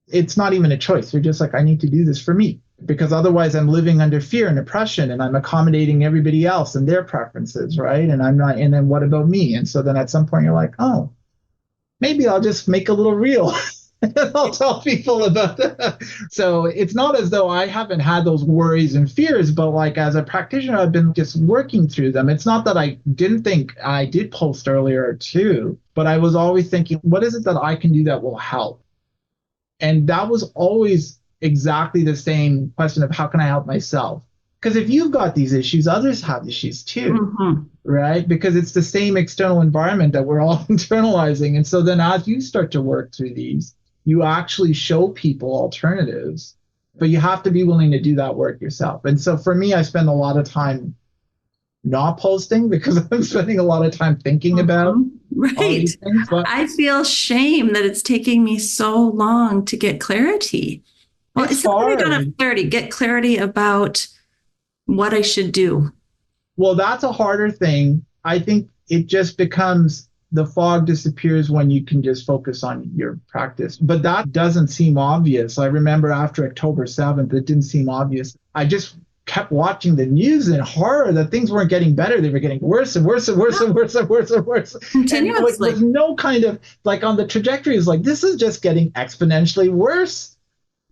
It's not even a choice. You're just like, I need to do this for me, because otherwise I'm living under fear and oppression and I'm accommodating everybody else and their preferences, right? And I'm not, and then what about me? And so then at some point you're like, oh, maybe I'll just make a little reel. I'll tell people about that. So it's not as though I haven't had those worries and fears, but like as a practitioner, I've been just working through them. It's not that I didn't think I did post earlier too, but I was always thinking, what is it that I can do that will help? And that was always exactly the same question of how can I help myself? Because if you've got these issues, others have issues too, Mm-hmm. right? Because it's the same external environment that we're all internalizing. And so then as you start to work through these, you actually show people alternatives, but you have to be willing to do that work yourself. And so for me, I spend a lot of time not posting because I'm spending a lot of time thinking about Mm-hmm. all Right. these things. But I feel shame that it's taking me so long to get clarity. Well, it's it's not that I don't have hard. clarity, get clarity about what I should do. Well, that's a harder thing. I think it just becomes the fog disappears when you can just focus on your practice. But that doesn't seem obvious. I remember after October 7th, it didn't seem obvious. I just kept watching the news in horror that things weren't getting better. They were getting worse and worse and worse and worse and worse and worse. And like Continuously. was no kind of like on the trajectory is like this is just getting exponentially worse.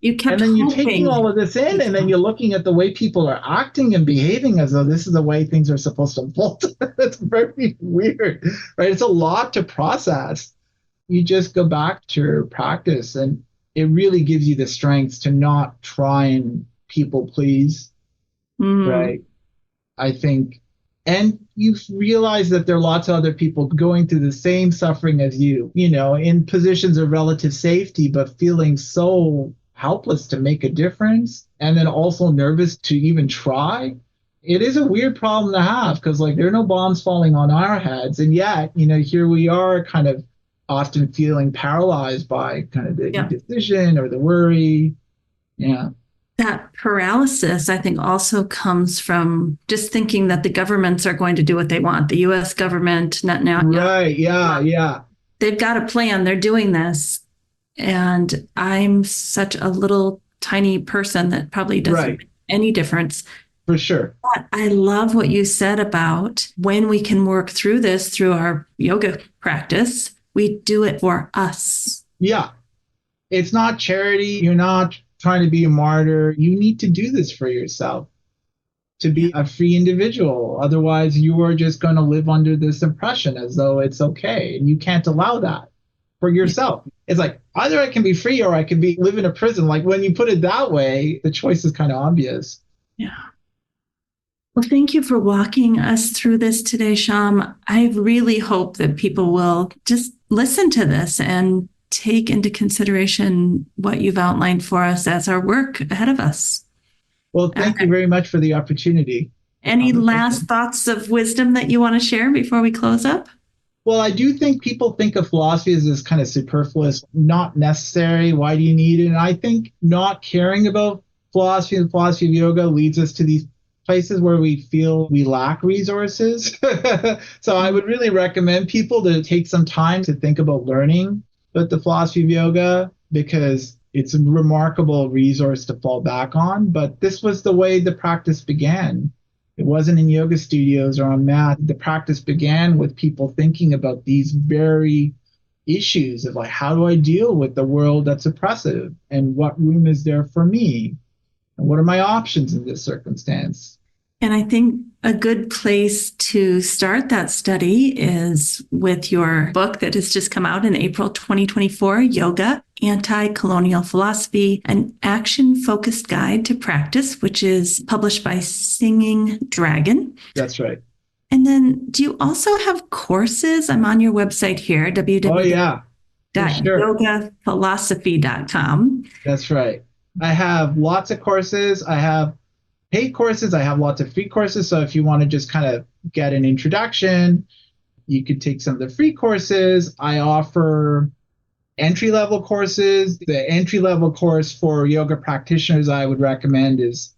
You And kept then you're taking hoping. all of this in, and then you're looking at the way people are acting and behaving as though this is the way things are supposed to unfold. It's very weird, right? It's a lot to process. You just go back to your practice, and it really gives you the strength to not try and people please, Mm, right? I think, and you realize that there are lots of other people going through the same suffering as you know, in positions of relative safety, but feeling so helpless to make a difference, and then also nervous to even try. It is a weird problem to have because, like, there are no bombs falling on our heads, and yet, here we are, kind of often feeling paralyzed by kind of the yeah. indecision or the worry. Yeah. That paralysis, I think, also comes from just thinking that the governments are going to do what they want. The US government, Netanyahu, Right. Yeah. Yeah. they've got a plan. They're doing this. And I'm such a little tiny person that probably doesn't Right. make any difference. For sure. But I love what you said about when we can work through this through our yoga practice, we do it for us. Yeah. It's not charity. You're not trying to be a martyr. You need to do this for yourself to Yeah. be a free individual. Otherwise, you are just going to live under this impression as though it's okay. And you can't allow that for Yeah. yourself. It's like either I can be free or I can be live in a prison. Like when you put it that way, the choice is kind of obvious. Yeah. Well, thank you for walking us through this today, Shyam. I really hope that people will just listen to this and take into consideration what you've outlined for us as our work ahead of us. Well, thank you very much for the opportunity, the Any last conversation. thoughts of wisdom that you want to share before we close up? Well, I do think people think of philosophy as this kind of superfluous, not necessary. Why do you need it? And I think not caring about philosophy and the philosophy of yoga leads us to these places where we feel we lack resources. So I would really recommend people to take some time to think about learning about the philosophy of yoga because it's a remarkable resource to fall back on. But this was the way the practice began. It wasn't in yoga studios or on mat. The practice began with people thinking about these very issues of like, how do I deal with the world that's oppressive? And what room is there for me? And what are my options in this circumstance? And I think a good place to start that study is with your book that has just come out in April 2024, Yoga, Anti-Colonial Philosophy, an action-focused guide to practice, which is published by Singing Dragon. That's right. And then do you also have courses? I'm on your website here, Oh, yeah, for sure. www.yogaphilosophy.com. That's right. I have lots of courses. I have paid courses. I have lots of free courses. So if you want to just kind of get an introduction, you could take some of the free courses. I offer entry level courses. The entry level course for yoga practitioners I would recommend is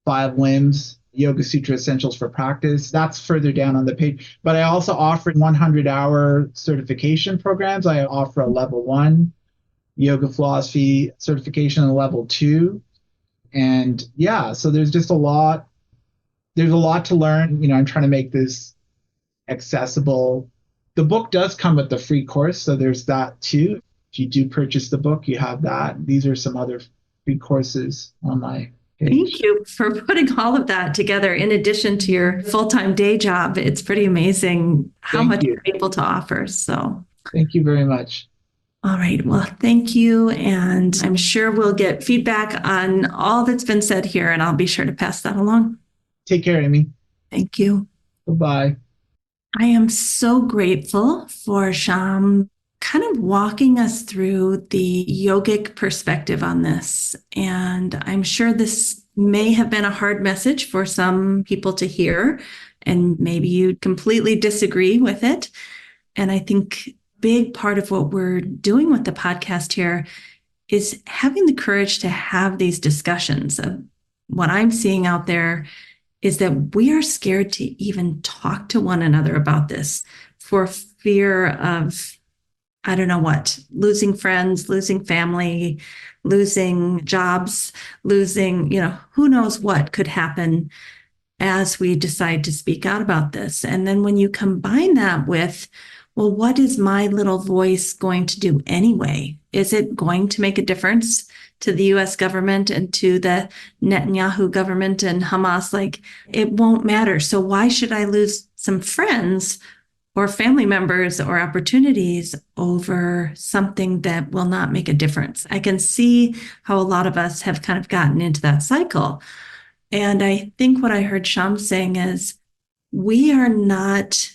Five Limbs, Yoga Sutra Essentials for Practice. That's further down on the page. But I also offer 100-hour certification programs. I offer a level 1 yoga philosophy certification and a level 2. And yeah, so there's just a lot. There's a lot to learn. I'm trying to make this accessible. The book does come with the free course, so there's that too. If you do purchase the book, you have that. These are some other free courses on my Thank page. you for putting all of that together in addition to your full-time day job. It's pretty amazing how Thank much you. you're able to offer. So Thank you very much. All right. Well, thank you. And I'm sure we'll get feedback on all that's been said here, and I'll be sure to pass that along. Take care, Amy. Thank you. Bye bye. I am so grateful for Shyam kind of walking us through the yogic perspective on this. And I'm sure this may have been a hard message for some people to hear, and maybe you completely disagree with it. And I think big part of what we're doing with the podcast here is having the courage to have these discussions. Of what I'm seeing out there is that we are scared to even talk to one another about this for fear of, I don't know what, losing friends, losing family, losing jobs, losing, who knows what could happen as we decide to speak out about this. And then when you combine that with, well, what is my little voice going to do anyway? Is it going to make a difference to the US government and to the Netanyahu government and Hamas? Like, it won't matter. So why should I lose some friends or family members or opportunities over something that will not make a difference? I can see how a lot of us have kind of gotten into that cycle. And I think what I heard Shyam saying is we are not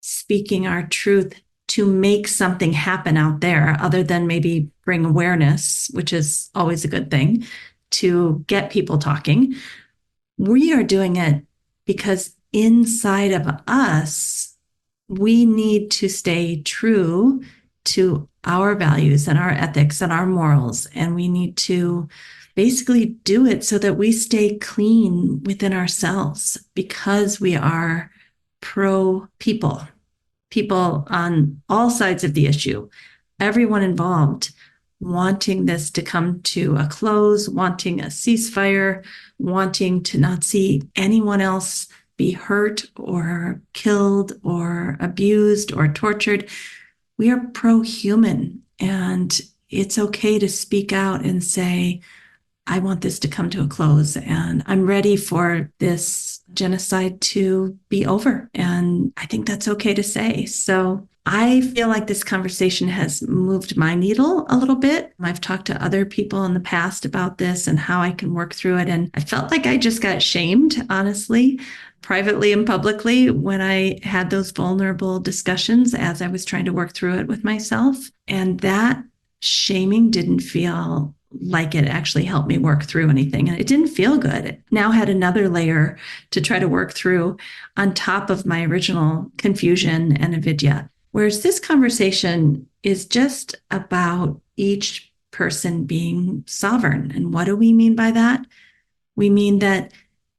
speaking our truth to make something happen out there other than maybe bring awareness, which is always a good thing, to get people talking. We are doing it because inside of us, we need to stay true to our values and our ethics and our morals. And we need to basically do it so that we stay clean within ourselves because we are pro people, people on all sides of the issue, everyone involved wanting this to come to a close, wanting a ceasefire, wanting to not see anyone else be hurt or killed or abused or tortured. We are pro-human, and it's okay to speak out and say, I want this to come to a close, and I'm ready for this genocide to be over. And I think that's okay to say. So I feel like this conversation has moved my needle a little bit. I've talked to other people in the past about this and how I can work through it. And I felt like I just got shamed, honestly, privately and publicly, when I had those vulnerable discussions as I was trying to work through it with myself. And that shaming didn't feel like it actually helped me work through anything. And it didn't feel good. It now had another layer to try to work through on top of my original confusion and avidya. Whereas this conversation is just about each person being sovereign. And what do we mean by that? We mean that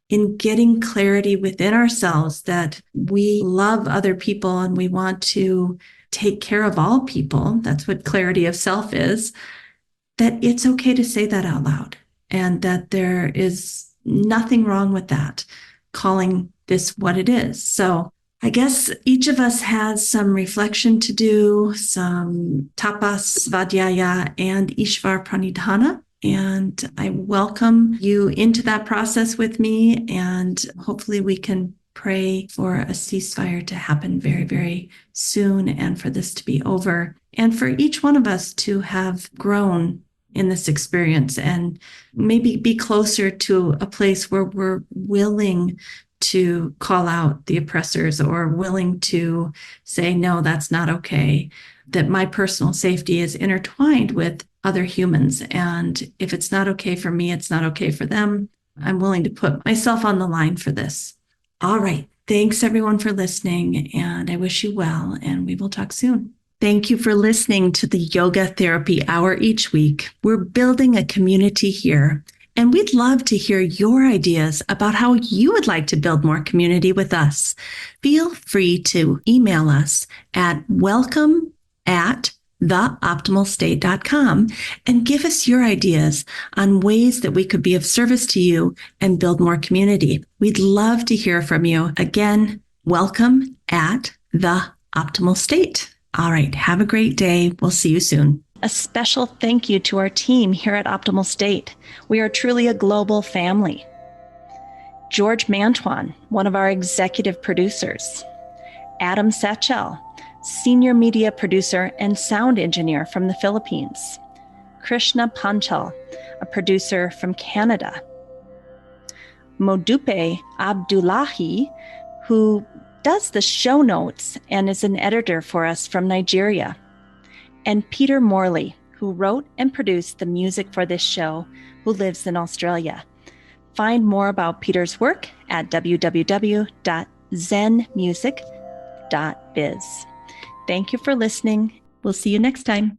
in getting clarity within ourselves that we love other people and we want to take care of all people, that's what clarity of self is, that it's okay to say that out loud and that there is nothing wrong with that, calling this what it is. So I guess each of us has some reflection to do, some tapas, svadhyaya, and ishvar pranidhana. And I welcome you into that process with me. And hopefully we can pray for a ceasefire to happen very, very soon and for this to be over. And for each one of us to have grown in this experience and maybe be closer to a place where we're willing to call out the oppressors or willing to say, no, that's not okay, that my personal safety is intertwined with other humans. And if it's not okay for me, it's not okay for them. I'm willing to put myself on the line for this. All right. Thanks everyone for listening, and I wish you well, and we will talk soon. Thank you for listening to the Yoga Therapy Hour each week. We're building a community here, and we'd love to hear your ideas about how you would like to build more community with us. Feel free to email us at welcome@theoptimalstate.com and give us your ideas on ways that we could be of service to you and build more community. We'd love to hear from you. Again, welcome@theoptimalstate. All right. Have a great day. We'll see you soon. A special thank you to our team here at Optimal State. We are truly a global family. George Mantuan, one of our executive producers. Adam Satchel, senior media producer and sound engineer from the Philippines. Krishna Panchal, a producer from Canada. Modupe Abdullahi, who does the show notes and is an editor for us from Nigeria. And Peter Morley, who wrote and produced the music for this show, who lives in Australia. Find more about Peter's work at www.zenmusic.biz. Thank you for listening. We'll see you next time.